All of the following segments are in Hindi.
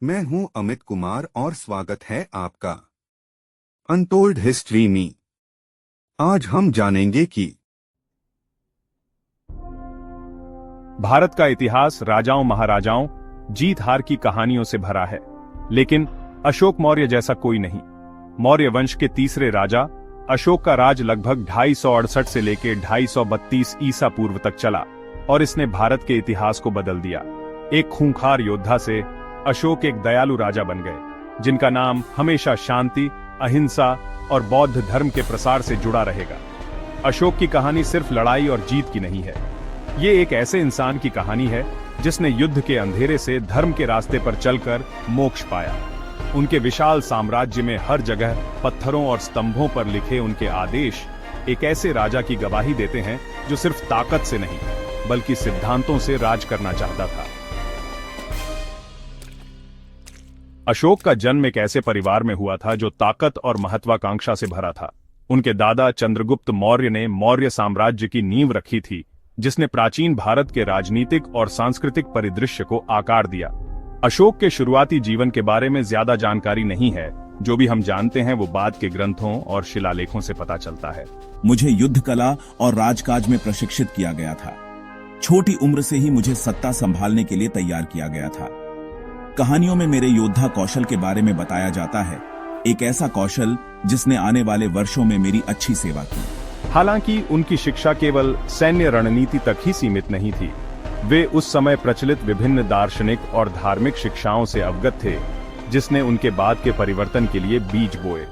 मैं हूं अमित कुमार और स्वागत है आपका अनटोल्ड हिस्ट्री में। आज हम जानेंगे कि भारत का इतिहास राजाओं महाराजाओं, जीत हार की कहानियों से भरा है, लेकिन अशोक मौर्य जैसा कोई नहीं। मौर्य वंश के तीसरे राजा अशोक का राज लगभग 268 से लेकर 232 ईसा पूर्व तक चला और इसने भारत के इतिहास को बदल दिया। एक खूंखार योद्धा से अशोक एक दयालु राजा बन गए, जिनका नाम हमेशा शांति, अहिंसा और बौद्ध धर्म के प्रसार से जुड़ा रहेगा। अशोक की कहानी सिर्फ लड़ाई और जीत की नहीं है। ये एक ऐसे इंसान की कहानी है जिसने युद्ध के अंधेरे से धर्म के रास्ते पर चलकर मोक्ष पाया। उनके विशाल साम्राज्य में हर जगह पत्थरों और स्तंभों पर लिखे उनके आदेश एक ऐसे राजा की गवाही देते हैं जो सिर्फ ताकत से नहीं बल्कि सिद्धांतों से राज करना चाहता था। अशोक का जन्म एक ऐसे परिवार में हुआ था जो ताकत और महत्वाकांक्षा से भरा था। उनके दादा चंद्रगुप्त मौर्य ने मौर्य साम्राज्य की नींव रखी थी, जिसने प्राचीन भारत के राजनीतिक और सांस्कृतिक परिदृश्य को आकार दिया। अशोक के शुरुआती जीवन के बारे में ज्यादा जानकारी नहीं है। जो भी हम जानते हैं वो बाद के ग्रंथों और शिलालेखों से पता चलता है। मुझे युद्ध कला और राजकाज में प्रशिक्षित किया गया था। छोटी उम्र से ही मुझे सत्ता संभालने के लिए तैयार किया गया था। कहानियों में मेरे योद्धा कौशल के बारे में बताया जाता है, एक ऐसा कौशल जिसने आने वाले वर्षों में मेरी अच्छी सेवा की। हालांकि उनकी शिक्षा केवल सैन्य रणनीति तक ही सीमित नहीं थी। वे उस समय प्रचलित विभिन्न दार्शनिक और धार्मिक शिक्षाओं से अवगत थे, जिसने उनके बाद के परिवर्तन के लिए बीज बोए।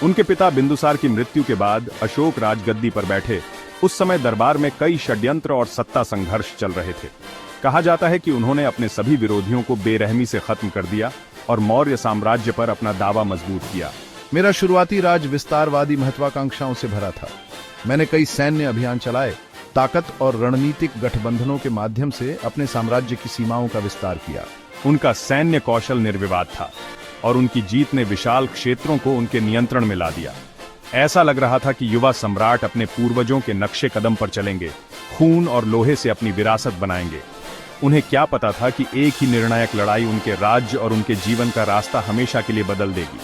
उनके पिता बिंदुसार की मृत्यु के बाद अशोक राजगद्दी पर बैठे। उस समय दरबार में कई षड्यंत्र और सत्ता संघर्ष चल रहे थे। कहा जाता है कि उन्होंने अपने सभी विरोधियों को बेरहमी से खत्म कर दिया और मौर्य साम्राज्य पर अपना दावा मजबूत किया। मेरा शुरुआती राज विस्तारवादी महत्वाकांक्षाओं से भरा था। मैंने कई सैन्य अभियान चलाए, ताकत और रणनीतिक गठबंधनों के माध्यम से अपने साम्राज्य की सीमाओं का विस्तार किया। उनका सैन्य कौशल निर्विवाद था और उनकी जीत ने विशाल क्षेत्रों को उनके नियंत्रण में ला दिया। ऐसा लग रहा था कि युवा सम्राट अपने पूर्वजों के नक्शे कदम पर चलेंगे, खून और लोहे से अपनी विरासत बनाएंगे। उन्हें क्या पता था कि एक ही निर्णायक लड़ाई उनके राज्य और उनके जीवन का रास्ता हमेशा के लिए बदल देगी।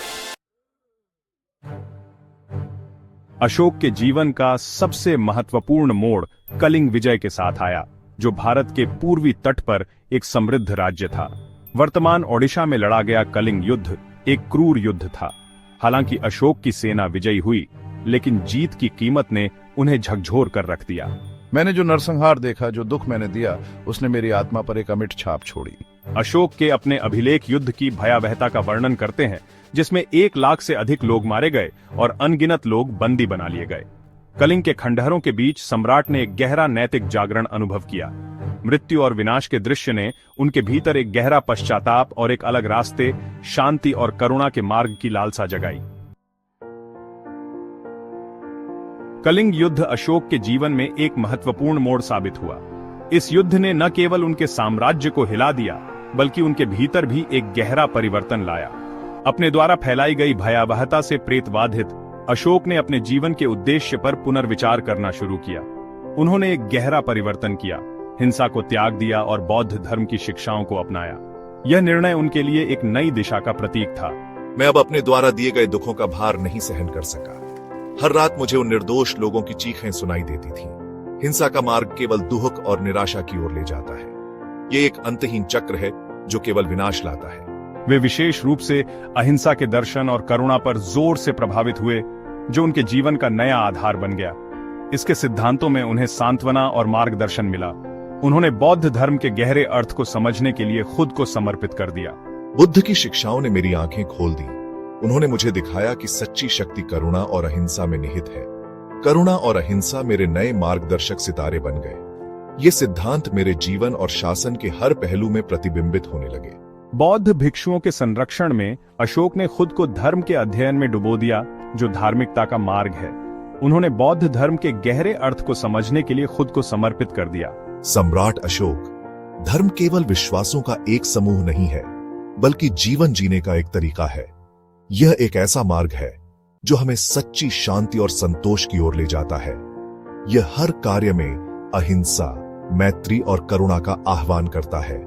अशोक के जीवन का सबसे महत्वपूर्ण मोड़ कलिंग विजय के साथ आया, जो भारत के पूर्वी तट पर एक समृद्ध राज्य था। वर्तमान ओडिशा में लड़ा गया कलिंग युद्ध एक क्रूर युद्ध था। हालांकि अशोक की सेना विजयी हुई, लेकिन जीत की कीमत ने उन्हें झकझोर कर रख दिया। मैंने जो नरसंहार देखा, जो दुख मैंने दिया, उसने मेरी आत्मा पर एक अमिट छाप छोड़ी। अशोक के अपने अभिलेख युद्ध की भयावहता का वर्णन करते हैं, जिसमें 1 लाख से अधिक लोग मारे गए और अनगिनत लोग बंदी बना लिए गए। कलिंग के खंडहरों के बीच सम्राट ने एक गहरा नैतिक जागरण अनुभव किया। मृत्यु और विनाश के दृश्य ने उनके भीतर एक गहरा पश्चाताप और एक अलग रास्ते, शांति और करुणा के मार्ग की लालसा जगाई। कलिंग युद्ध अशोक के जीवन में एक महत्वपूर्ण मोड़ साबित हुआ। इस युद्ध ने न केवल उनके साम्राज्य को हिला दिया, बल्कि उनके भीतर भी एक गहरा परिवर्तन लाया। अपने द्वारा फैलाई गई भयावहता से प्रेतबाधित अशोक ने अपने जीवन के उद्देश्य पर पुनर्विचार करना शुरू किया। उन्होंने एक गहरा परिवर्तन किया, हिंसा को त्याग दिया और बौद्ध धर्म की शिक्षाओं को अपनाया। यह निर्णय उनके लिए एक नई दिशा का प्रतीक था। मैं अब अपने द्वारा दिए गए दुखों का भार नहीं सहन कर सका। हर रात मुझे उन निर्दोष लोगों की चीखें सुनाई देती थीं। हिंसा का मार्ग केवल दुख और निराशा की ओर ले जाता है। ये एक अंतहीन चक्र है जो केवल विनाश लाता है। वे विशेष रूप से अहिंसा के दर्शन और करुणा पर जोर से प्रभावित हुए, जो उनके जीवन का नया आधार बन गया। इसके सिद्धांतों में उन्हें सांत्वना और मार्गदर्शन मिला। उन्होंने बौद्ध धर्म के गहरे अर्थ को समझने के लिए खुद को समर्पित कर दिया। बुद्ध की शिक्षाओं ने मेरी आंखें खोल दी। उन्होंने मुझे दिखाया कि सच्ची शक्ति करुणा और अहिंसा में निहित है। करुणा और अहिंसा मेरे नए मार्गदर्शक सितारे बन गए। ये सिद्धांत मेरे जीवन और शासन के हर पहलू में प्रतिबिंबित होने लगे। बौद्ध भिक्षुओं के संरक्षण में अशोक ने खुद को धर्म के अध्ययन में डुबो दिया, जो धार्मिकता का मार्ग है। उन्होंने बौद्ध धर्म के गहरे अर्थ को समझने के लिए खुद को समर्पित कर दिया। सम्राट अशोक, धर्म केवल विश्वासों का एक समूह नहीं है, बल्कि जीवन जीने का एक तरीका है। यह एक ऐसा मार्ग है जो हमें सच्ची शांति और संतोष की ओर ले जाता है। यह हर कार्य में अहिंसा, मैत्री और करुणा का आह्वान करता है।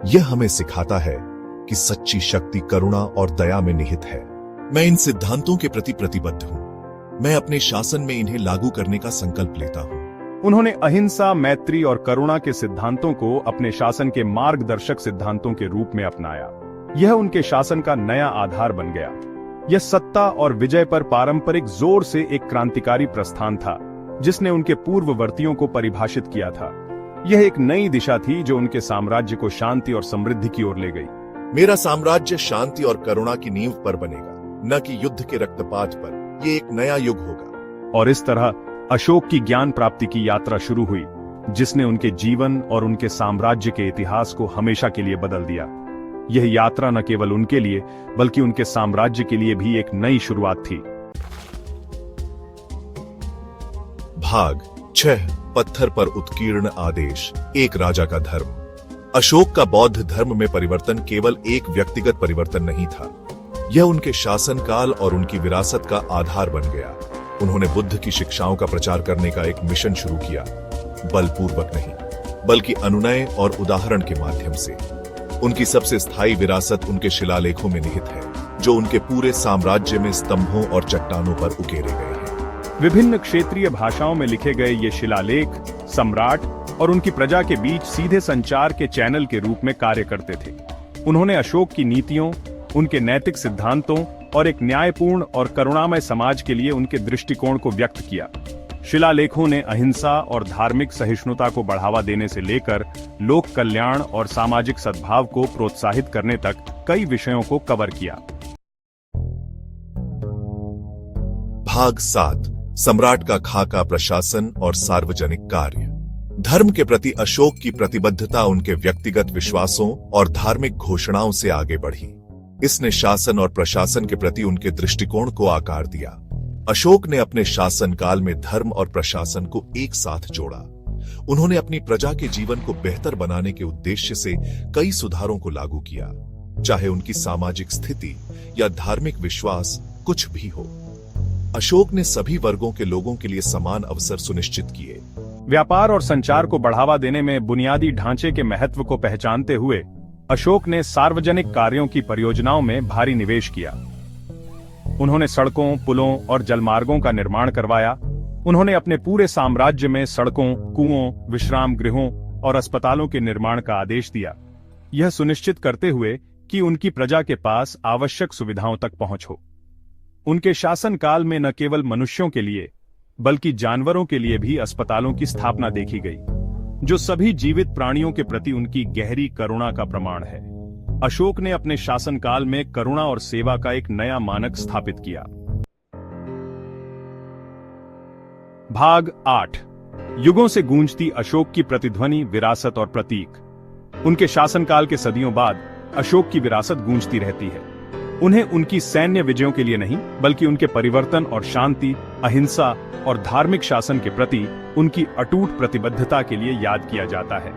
यह हमें सिखाता है कि सच्ची शक्ति करुणा और दया में निहित है। मैं इन सिद्धांतों के प्रति प्रतिबद्ध हूं। मैं अपने शासन में इन्हें लागू करने का संकल्प लेता हूं। उन्होंने अहिंसा, मैत्री और करुणा के सिद्धांतों को अपने शासन के मार्गदर्शक सिद्धांतों के रूप में अपनाया। यह उनके शासन का नया आधार बन गया। यह सत्ता और विजय पर पारंपरिक जोर से एक क्रांतिकारी प्रस्थान था, जिसने उनके पूर्ववर्तियों को परिभाषित किया था। यह एक नई दिशा थी जो उनके साम्राज्य को शांति और समृद्धि की ओर ले गई। मेरा साम्राज्य शांति और करुणा की नींव पर बनेगा, न कि युद्ध के रक्तपात पर। ये एक नया युग होगा। और इस तरह अशोक की ज्ञान प्राप्ति की यात्रा शुरू हुई, जिसने उनके जीवन और उनके साम्राज्य के इतिहास को हमेशा के लिए बदल दिया। यह यात्रा न केवल उनके लिए बल्कि उनके साम्राज्य के लिए भी एक नई शुरुआत थी। भाग 6, पत्थर पर उत्कीर्ण आदेश, एक राजा का धर्म। अशोक का बौद्ध धर्म में परिवर्तन केवल एक व्यक्तिगत परिवर्तन नहीं था। यह उनके शासनकाल और उनकी विरासत का आधार बन गया। उन्होंने बुद्ध की शिक्षाओं का प्रचार करने का एक मिशन शुरू किया, बलपूर्वक नहीं, बल्कि अनुनय और उदाहरण के माध्यम से। उनकी सबसे स्थायी विरासत उनके शिलालेखों में निहित है, जो उनके पूरे साम्राज्य में स्तंभों और चट्टानों पर उकेरे गए हैं। विभिन्न क्षेत्रीय भाषाओं में लिखे गए ये शिलालेख सम्राट और उनकी प्रजा के बीच सीधे संचार के चैनल के रूप में कार्य करते थे। उन्होंने अशोक की नीतियों, उनके नैतिक सिद्धांतों और एक न्यायपूर्ण और करुणामय समाज के लिए उनके दृष्टिकोण को व्यक्त किया। शिलालेखों ने अहिंसा और धार्मिक सहिष्णुता को बढ़ावा देने से लेकर लोक कल्याण और सामाजिक सद्भाव को प्रोत्साहित करने तक कई विषयों को कवर किया। भाग 7, सम्राट का खाका प्रशासन और सार्वजनिक कार्य। धर्म के प्रति अशोक की प्रतिबद्धता उनके व्यक्तिगत विश्वासों और धार्मिक घोषणाओं से आगे बढ़ी। इसने शासन और प्रशासन के प्रति उनके दृष्टिकोण को आकार दिया। अशोक ने अपने शासनकाल में धर्म और प्रशासन को एक साथ जोड़ा। उन्होंने अपनी प्रजा के जीवन को बेहतर बनाने के उद्देश्य से कई सुधारों को लागू किया, चाहे उनकी सामाजिक स्थिति या धार्मिक विश्वास कुछ भी हो। अशोक ने सभी वर्गों के लोगों के लिए समान अवसर सुनिश्चित किए। व्यापार और संचार को बढ़ावा देने में बुनियादी ढांचे के महत्व को पहचानते हुए अशोक ने सार्वजनिक कार्यों की परियोजनाओं में भारी निवेश किया। उन्होंने सड़कों, पुलों और जलमार्गों का निर्माण करवाया। उन्होंने अपने पूरे साम्राज्य में सड़कों, कुओं, विश्राम गृहों और अस्पतालों के निर्माण का आदेश दिया, यह सुनिश्चित करते हुए कि उनकी प्रजा के पास आवश्यक सुविधाओं तक पहुंच हो। उनके शासनकाल में न केवल मनुष्यों के लिए बल्कि जानवरों के लिए भी अस्पतालों की स्थापना देखी गई, जो सभी जीवित प्राणियों के प्रति उनकी गहरी करुणा का प्रमाण है। अशोक ने अपने शासनकाल में करुणा और सेवा का एक नया मानक स्थापित किया। भाग 8, युगों से गूंजती अशोक की प्रतिध्वनि, विरासत और प्रतीक। उनके शासनकाल के सदियों बाद अशोक की विरासत गूंजती रहती है। उन्हें उनकी सैन्य विजयों के लिए नहीं बल्कि उनके परिवर्तन और शांति, अहिंसा और धार्मिक शासन के प्रति उनकी अटूट प्रतिबद्धता के लिए याद किया जाता है।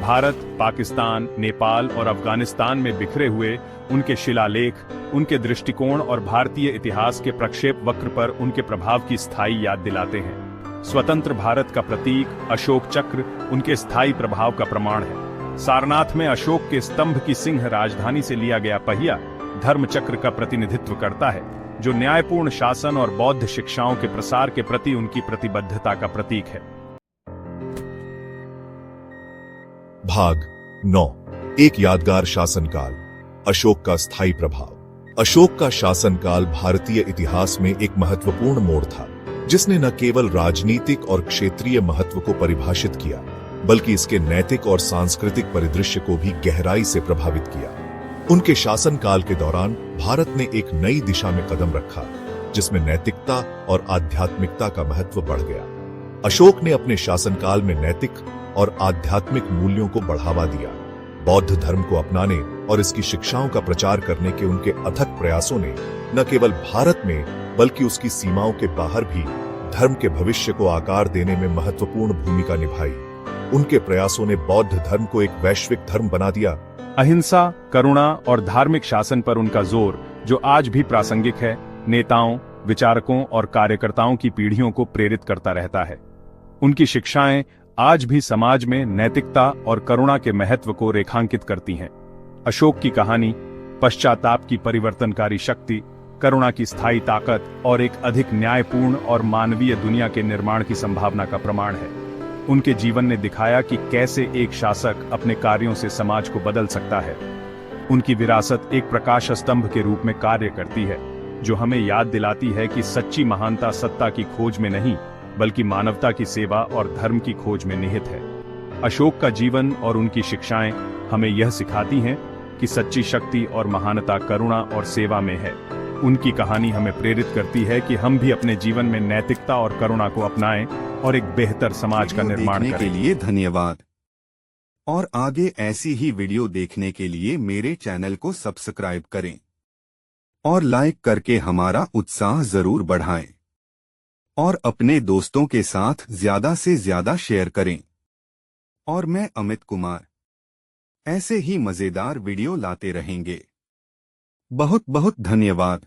भारत, पाकिस्तान, नेपाल और अफगानिस्तान में बिखरे हुए उनके शिलालेख, उनके दृष्टिकोण और भारतीय इतिहास के प्रक्षेप वक्र पर उनके प्रभाव की स्थायी याद दिलाते हैं। स्वतंत्र भारत का प्रतीक अशोक चक्र उनके स्थायी प्रभाव का प्रमाण है। सारनाथ में अशोक के स्तंभ की सिंह राजधानी से लिया गया पहिया धर्म चक्र का प्रतिनिधित्व करता है, जो न्यायपूर्ण शासन और बौद्ध शिक्षाओं के प्रसार के प्रति उनकी प्रतिबद्धता का प्रतीक है। भाग 9, एक यादगार शासनकाल, अशोक का स्थायी प्रभाव। अशोक का शासनकाल भारतीय इतिहास में एक महत्वपूर्ण मोड़ था, जिसने न केवल राजनीतिक और क्षेत्रीय महत्व को परिभाषित किया, बल्कि इसके नैतिक और सांस्कृतिक परिदृश्य को भी गहराई से प्रभावित किया। उनके शासनकाल के दौरान भारत ने एक नई दिशा में कदम रखा, जिसमें नैतिकता और आध्यात्मिकता का महत्व बढ़ गया। अशोक ने अपने शासनकाल में नैतिक और आध्यात्मिक मूल्यों को बढ़ावा दिया। बौद्ध धर्म को अपनाने और इसकी शिक्षाओं का प्रचार करने के उनके अथक प्रयासों ने न केवल भारत में बल्कि उसकी सीमाओं के बाहर भी धर्म के भविष्य को आकार देने में महत्वपूर्ण भूमिका निभाई। उनके प्रयासों ने बौद्ध धर्म को एक वैश्विक धर्म बना दिया। अहिंसा, करुणा और धार्मिक शासन पर उनका जोर, जो आज भी प्रासंगिक है, नेताओं, विचारकों और कार्यकर्ताओं की पीढ़ियों को प्रेरित करता रहता है। उनकी शिक्षाएं आज भी समाज में नैतिकता और करुणा के महत्व को रेखांकित करती हैं। अशोक की कहानी पश्चाताप की परिवर्तनकारी शक्ति, करुणा की स्थायी ताकत और एक अधिक न्यायपूर्ण और मानवीय दुनिया के निर्माण की संभावना का प्रमाण है। उनके जीवन ने दिखाया कि कैसे एक शासक अपने कार्यों से समाज को बदल सकता है। उनकी विरासत एक प्रकाश स्तंभ के रूप में कार्य करती है, जो हमें याद दिलाती है कि सच्ची महानता सत्ता की खोज में नहीं, बल्कि मानवता की सेवा और धर्म की खोज में निहित है। अशोक का जीवन और उनकी शिक्षाएं हमें यह सिखाती हैं कि सच्ची शक्ति और महानता करुणा और सेवा में है। उनकी कहानी हमें प्रेरित करती है कि हम भी अपने जीवन में नैतिकता और करुणा को अपनाएं और एक बेहतर समाज का निर्माण देखने करें। के लिए धन्यवाद। और आगे ऐसी ही वीडियो देखने के लिए मेरे चैनल को सब्सक्राइब करें और लाइक करके हमारा उत्साह जरूर बढ़ाएं और अपने दोस्तों के साथ ज्यादा से ज्यादा शेयर करें। और मैं अमित कुमार ऐसे ही मजेदार वीडियो लाते रहेंगे। बहुत बहुत धन्यवाद।